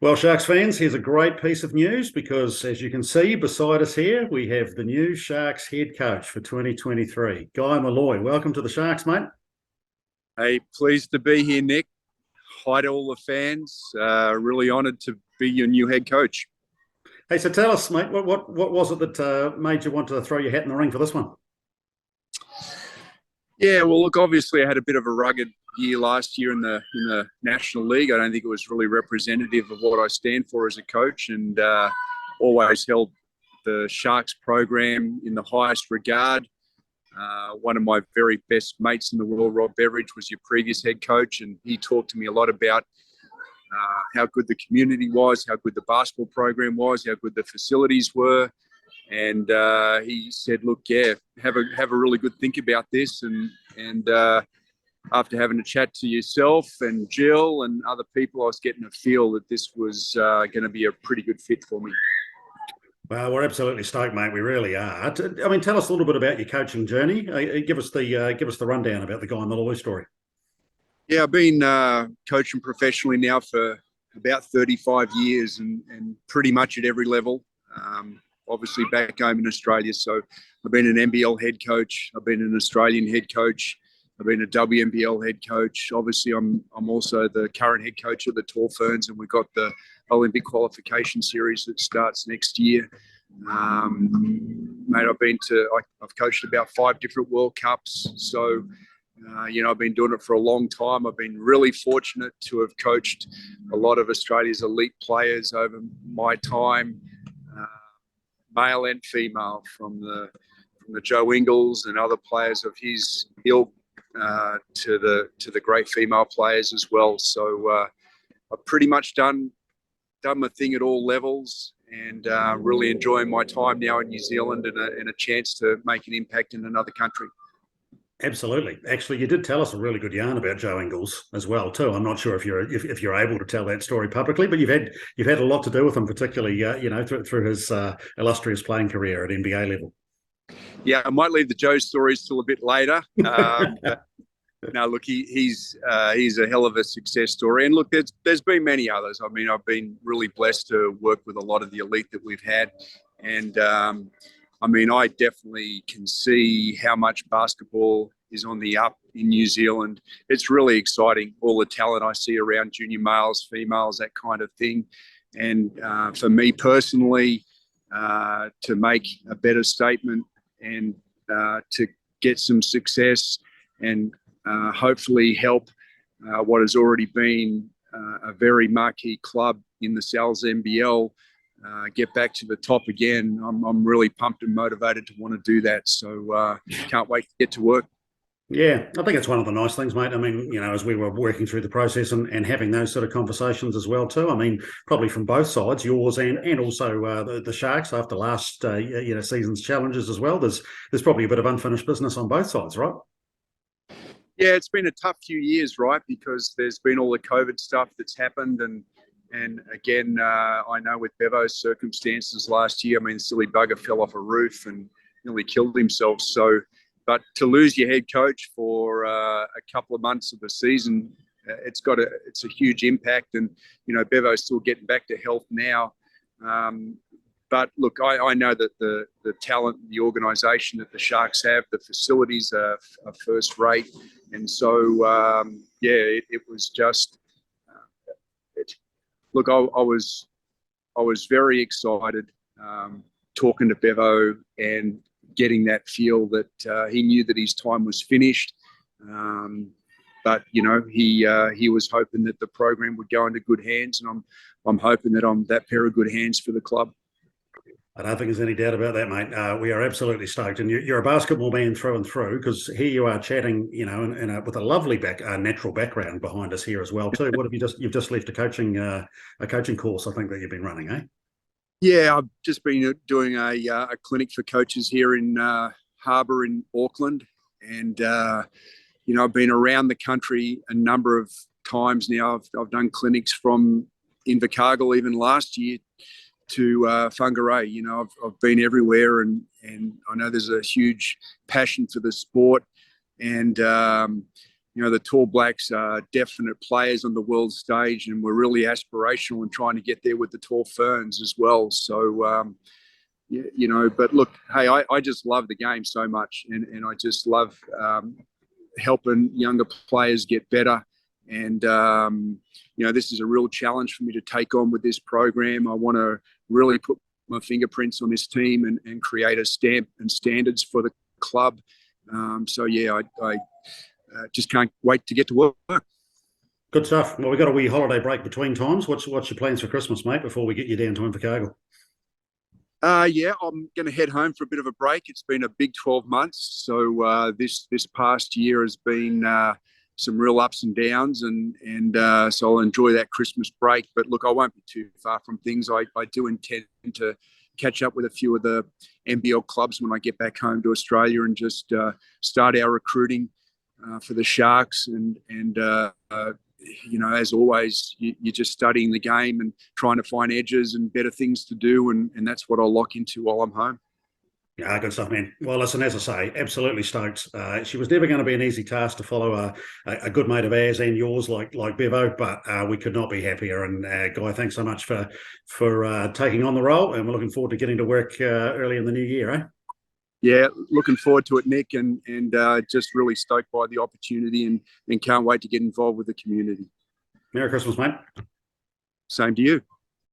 Well, Sharks fans, here's a great piece of news because, as you can see beside us here, we have the new Sharks head coach for 2023, Guy Molloy. Welcome to the Sharks, mate. Hey, pleased to be here, Nick. Hi to all the fans. Really honoured to be your new head coach. Hey, so tell us, mate, what was it that made you want to throw your hat in the ring for this one? Yeah, well, look, obviously I had a bit of a rugged year last year in the National League. I don't think it was really representative of what I stand for as a coach, and always held the Sharks program in the highest regard. One of my very best mates in the world, Rob Beveridge, was your previous head coach, and he talked to me a lot about how good the community was, how good the basketball program was, how good the facilities were. And he said, "Look, yeah, have a really good think about this." And after having a chat to yourself and Jill and other people, I was getting a feel that this was going to be a pretty good fit for me. Well, we're absolutely stoked, mate. We really are. I mean, tell us a little bit about your coaching journey. Give us the rundown about the Guy Molloy story. Yeah, I've been coaching professionally now for about 35 years and pretty much at every level. Obviously back home in Australia. So I've been an NBL head coach. I've been an Australian head coach. I've been a WNBL head coach. Obviously, I'm also the current head coach of the Tall Ferns, and we've got the Olympic qualification series that starts next year. Mate, I've coached about 5 different World Cups. So, I've been doing it for a long time. I've been really fortunate to have coached a lot of Australia's elite players over my time. Male and female, from the Joe Ingles and other players of his ilk to the great female players as well. So I've pretty much done my thing at all levels, and really enjoying my time now in New Zealand and a chance to make an impact in another country. Absolutely. Actually, you did tell us a really good yarn about Joe Ingles as well too. I'm not sure if you're able to tell that story publicly, but you've had a lot to do with him, particularly through his illustrious playing career at NBA level. Yeah, I might leave the Joe stories till a bit later. But no, look, he's a hell of a success story, and look, there's been many others. I mean, I've been really blessed to work with a lot of the elite that we've had, and I mean, I definitely can see how much basketball is on the up in New Zealand. It's really exciting, all the talent I see around junior males, females, that kind of thing. And for me personally, to make a better statement and to get some success and hopefully help what has already been a very marquee club in the Sal's NBL get back to the top again. I'm really pumped and motivated to want to do that. So can't wait to get to work. Yeah, I think it's one of the nice things, mate. I mean, as we were working through the process and having those sort of conversations as well too. I mean, probably from both sides, yours and also the Sharks after last season's challenges as well. There's probably a bit of unfinished business on both sides, right? Yeah, it's been a tough few years, right? Because there's been all the COVID stuff that's happened, and again, I know with Bevo's circumstances last year, I mean, silly bugger fell off a roof and nearly killed himself. So, but to lose your head coach for a couple of months of the season, it's a huge impact. And Bevo's still getting back to health now. But look, I know that the talent, the organisation that the Sharks have, the facilities are first rate, and so it was just. Look, I was very excited talking to Bevo and getting that feel that he knew that his time was finished. But he was hoping that the program would go into good hands, and I'm hoping that I'm that pair of good hands for the club. I don't think there's any doubt about that, mate. We are absolutely stoked, and you're a basketball man through and through, because here you are chatting, with a lovely natural background behind us here as well too. What have you've just left a coaching course, I think, that you've been running, eh? Yeah, I've just been doing a clinic for coaches here in Harbour in Auckland, and I've been around the country a number of times now. I've done clinics from Invercargill even last year to Whangarei. I've been everywhere, and I know there's a huge passion for the sport, and the Tall Blacks are definite players on the world stage, and we're really aspirational in trying to get there with the Tall Ferns as well. So, but look, hey, I just love the game so much, and I just love helping younger players get better. And, this is a real challenge for me to take on with this program. I want to really put my fingerprints on this team and create a stamp and standards for the club. I just can't wait to get to work. Good stuff. Well, we've got a wee holiday break between times. What's your plans for Christmas, mate, before we get you down to Invercargill? I'm going to head home for a bit of a break. It's been a big 12 months. So this past year has been some real ups and downs, and so I'll enjoy that Christmas break. But look, I won't be too far from things. I do intend to catch up with a few of the NBL clubs when I get back home to Australia and just start our recruiting for the Sharks. And as always, you're just studying the game and trying to find edges and better things to do. And that's what I'll lock into while I'm home. Yeah, good stuff, man. Well, listen, as I say, absolutely stoked. She was never going to be an easy task to follow a good mate of ours and yours, like Bevo, but we could not be happier. And Guy, thanks so much for taking on the role, and we're looking forward to getting to work early in the new year, eh? Yeah, looking forward to it, Nick, and just really stoked by the opportunity and can't wait to get involved with the community. Merry Christmas, mate. Same to you.